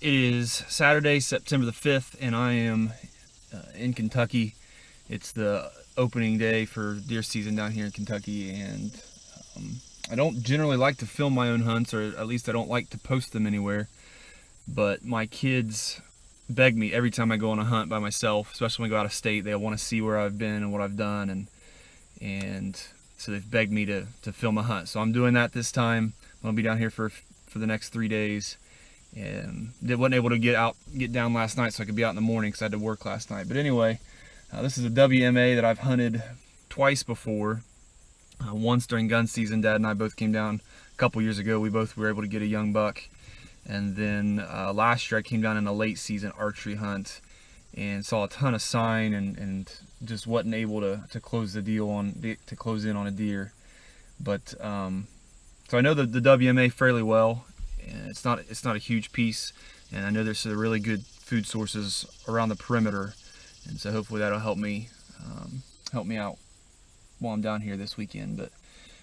It is Saturday, September the 5th, and I am in Kentucky. It's the opening day for deer season down here in Kentucky, and I don't generally like to film my own hunts, or at least I don't like to post them anywhere, but my kids beg me every time I go on a hunt by myself, especially when I go out of state. They want to see where I've been and what I've done, and so they've begged me to film a hunt. So I'm doing that this time. I'm going to be down here for the next 3 days. And they wasn't able to get down last night, so I could be out in the morning because I had to work last night. But anyway, this is a WMA that I've hunted twice before. Once during gun season, Dad and I both came down a couple years ago. We both were able to get a young buck. And then last year I came down in a late season archery hunt and saw a ton of sign and just wasn't able to close the deal to close in on a deer. But so I know the WMA fairly well. And it's not a huge piece, and I know there's some really good food sources around the perimeter, and so hopefully that'll help me out while I'm down here this weekend. But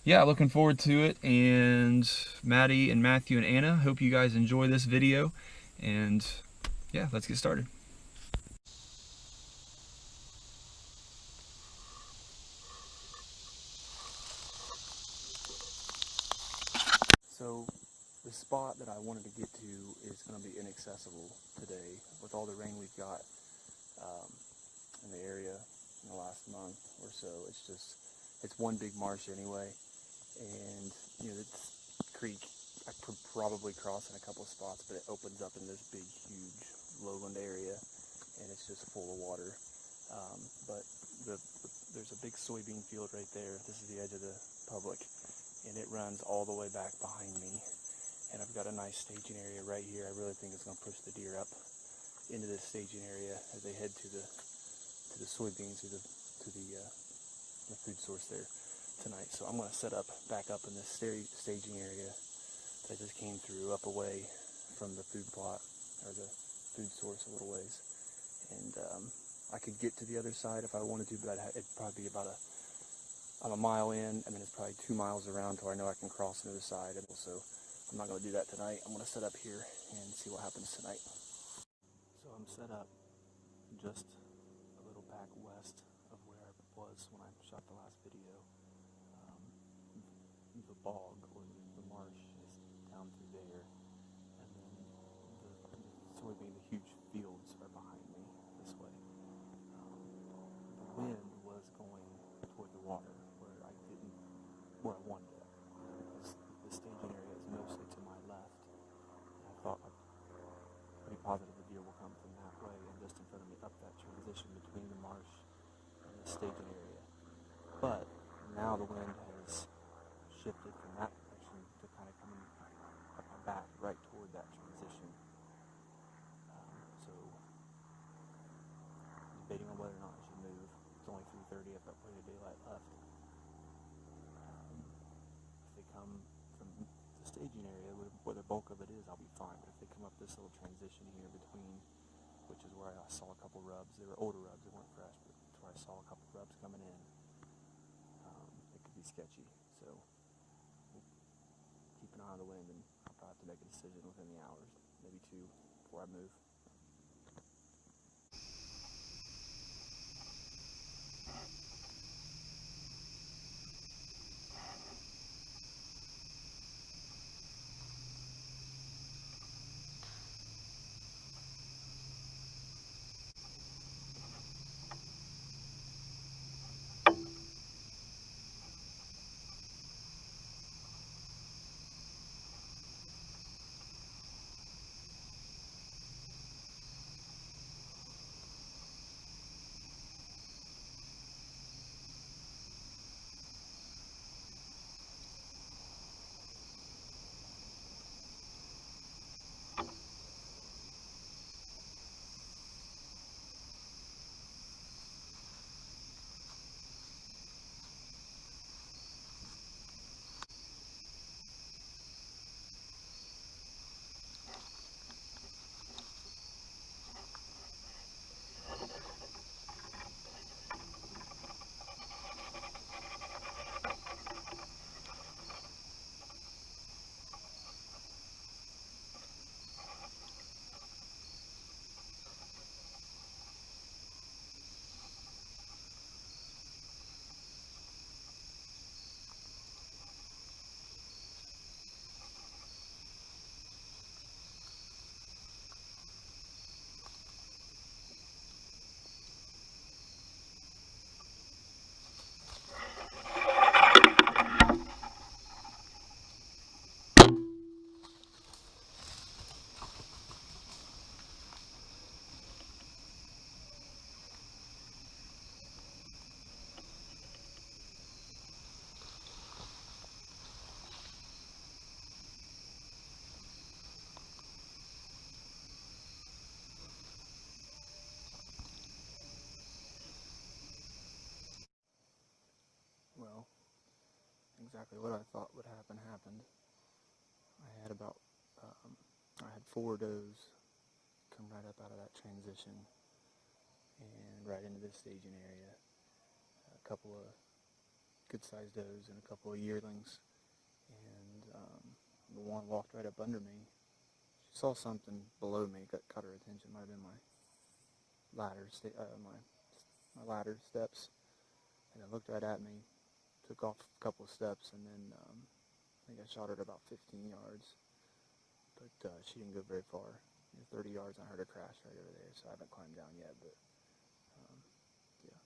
yeah, looking forward to it. And Maddie and Matthew and Anna, hope you guys enjoy this video, and yeah, let's get started. So the spot that I wanted to get to is going to be inaccessible today with all the rain we've got in the area in the last month or so. It's one big marsh anyway, and you know, this creek I could probably cross in a couple of spots, but it opens up in this big, huge lowland area, and it's just full of water. But there's a big soybean field right there. This is the edge of the public, and it runs all the way back behind me. And I've got a nice staging area right here. I really think it's going to push the deer up into this staging area as they head to the soybeans or to the food source there tonight. So I'm going to set up back up in this staging area that I just came through, up away from the food plot or the food source a little ways. And I could get to the other side if I wanted to, but it'd probably be about I'm a mile in, and then it's probably 2 miles around till I know I can cross the other side. And so I'm not going to do that tonight. I'm going to set up here and see what happens tonight. So I'm set up just a little back west of where I was when I shot the last video. The bog, or the marsh, is down through there. And then the huge fields are behind me this way. The wind was going toward the water where I wanted it. Because the staging area is mostly to my left, and I thought I'm pretty positive the deer will come from that way and just in front of me up that transition between the marsh and the staging area. But now the wind has shifted from that direction to kind of coming up my back right toward that transition. So I'm debating on whether or not I should move. It's only 3:30. I've got plenty of daylight left. Come from the staging area where the bulk of it is, I'll be fine. But if they come up this little transition here between, which is where I saw a couple rubs, they were older rubs, they weren't fresh, but it's where I saw a couple rubs coming in, it could be sketchy. So we'll keep an eye on the wind, and I'll probably have to make a decision within the hours, maybe 2, before I move. exactly what I thought would happen happened. I had 4 does come right up out of that transition and right into this staging area. A couple of good-sized does and a couple of yearlings, and the one walked right up under me. She saw something below me, caught her attention. Might have been my my ladder steps, and it looked right at me. Took off a couple of steps, and then I think I shot her at about 15 yards, but she didn't go very far. 30 yards, I heard her crash right over there, so I haven't climbed down yet, but yeah,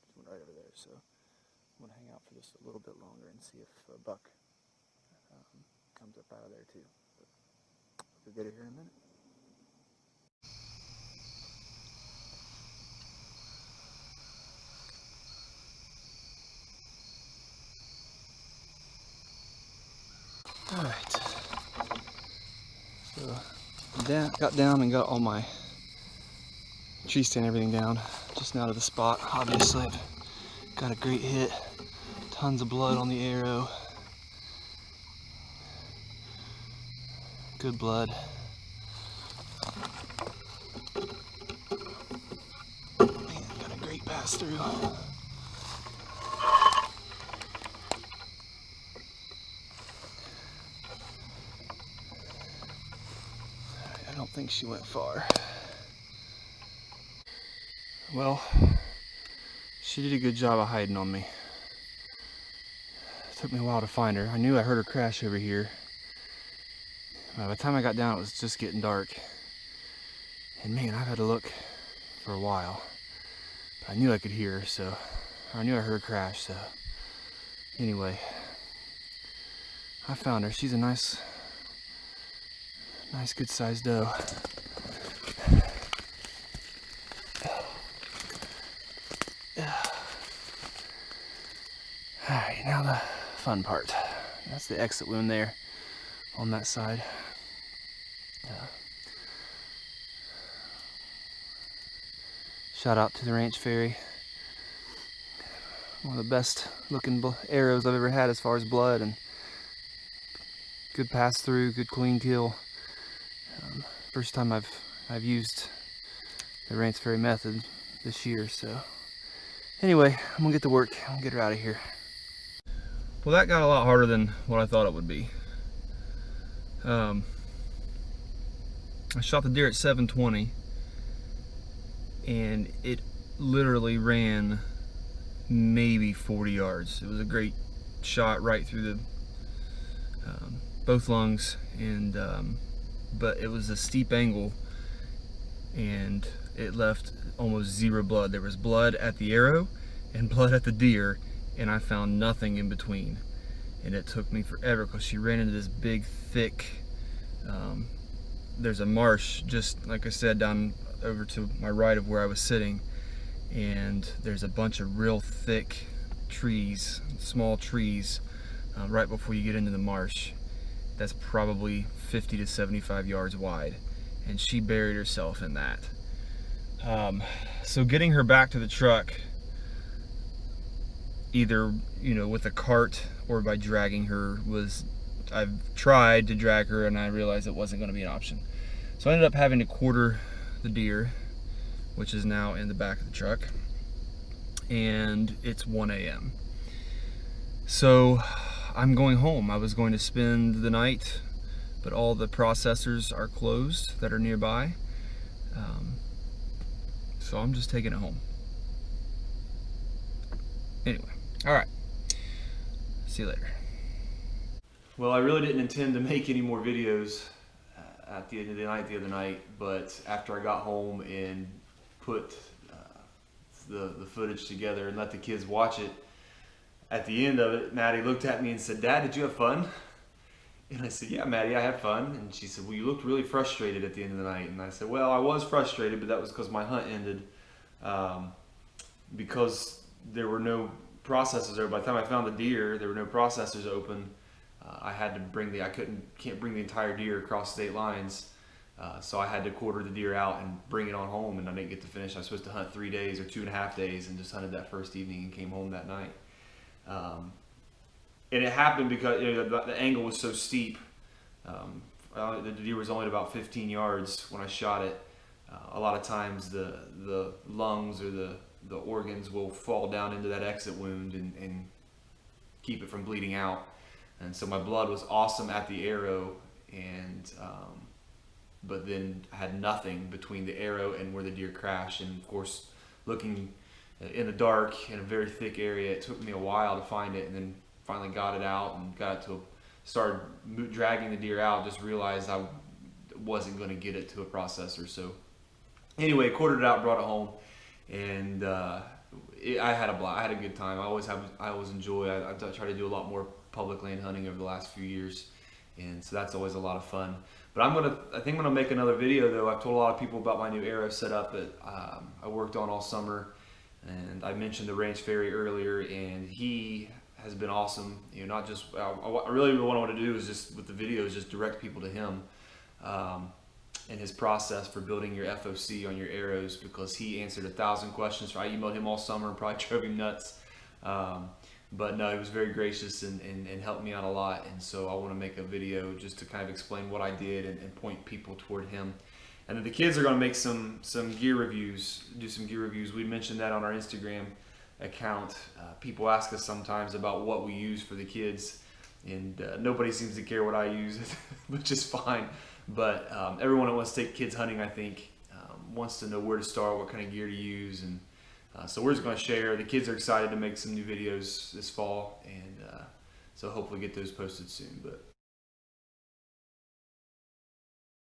just went right over there. So I'm going to hang out for just a little bit longer and see if a buck comes up out of there too. But we'll get her here in a minute. Alright, so got down and got all my tree stand, everything down, just now to the spot. Obviously I've got a great hit, tons of blood on the arrow, good blood. Man, got a great pass through. I don't think she went far. Well, she did a good job of hiding on me. It took me a while to find her. I knew I heard her crash over here. By the time I got down, it was just getting dark. And man, I've had to look for a while. But I knew I could hear her, so I knew I heard her crash, so anyway, I found her. She's a nice good sized doe. Alright, now the fun part. That's the exit wound there on that side. Shout out to the Ranch Fairy. One of the best looking arrows I've ever had as far as blood, and good pass through, good clean kill. First time I've used the Ranch Fairy method this year, so anyway, I'm gonna get to work. I'm gonna get her out of here. Well, that got a lot harder than what I thought it would be. I shot the deer at 720, and it literally ran maybe 40 yards. It was a great shot right through the both lungs, and but it was a steep angle, and it left almost zero blood. There was blood at the arrow and blood at the deer, and I found nothing in between. And it took me forever because she ran into this big, thick, there's a marsh just like I said down over to my right of where I was sitting, and there's a bunch of real thick trees, small trees, right before you get into the marsh. That's probably 50 to 75 yards wide, and she buried herself in that. So getting her back to the truck, either with a cart or by dragging her, I've tried to drag her and I realized it wasn't going to be an option. So I ended up having to quarter the deer, which is now in the back of the truck, and it's 1 a.m. So I'm going home. I was going to spend the night, but all the processors are closed that are nearby, so I'm just taking it home. Anyway, all right, see you later. Well, I really didn't intend to make any more videos at the end of the night the other night, but after I got home and put the footage together and let the kids watch it, at the end of it, Maddie looked at me and said, "Dad, did you have fun?" And I said, "Yeah, Maddie, I had fun." And she said, "Well, you looked really frustrated at the end of the night." And I said, "Well, I was frustrated, but that was because my hunt ended, because there were no processors there. By the time I found the deer, there were no processors open. I had to can't bring the entire deer across state lines, so I had to quarter the deer out and bring it on home, and I didn't get to finish. I was supposed to hunt 3 days or 2.5 days, and just hunted that first evening and came home that night. And it happened because the angle was so steep. The deer was only about 15 yards when I shot it. A lot of times the lungs or the organs will fall down into that exit wound and keep it from bleeding out. And so my blood was awesome at the arrow, and but then I had nothing between the arrow and where the deer crashed. And of course, looking in the dark in a very thick area, it took me a while to find it, and then finally got it out and got it to started dragging the deer out. Just realized I wasn't going to get it to a processor. So anyway, quartered it out, brought it home, and I had a blast. I had a good time. I always enjoy. I try to do a lot more public land hunting over the last few years, and so that's always a lot of fun. But I think I'm gonna make another video though. I've told a lot of people about my new arrow setup that I worked on all summer, and I mentioned the Range Fairy earlier, and he has been awesome. Not just really what I want to do is just with the videos, just direct people to him and his process for building your FOC on your arrows, because he answered 1,000 questions. I emailed him all summer and probably drove him nuts. But no, he was very gracious and helped me out a lot. And so I want to make a video just to kind of explain what I did and point people toward him. And then the kids are going to make some gear reviews, do some gear reviews. We mentioned that on our Instagram account. People ask us sometimes about what we use for the kids, and nobody seems to care what I use, which is fine. But everyone that wants to take kids hunting, I think, wants to know where to start, what kind of gear to use, and so we're just going to share. The kids are excited to make some new videos this fall, and so hopefully get those posted soon. But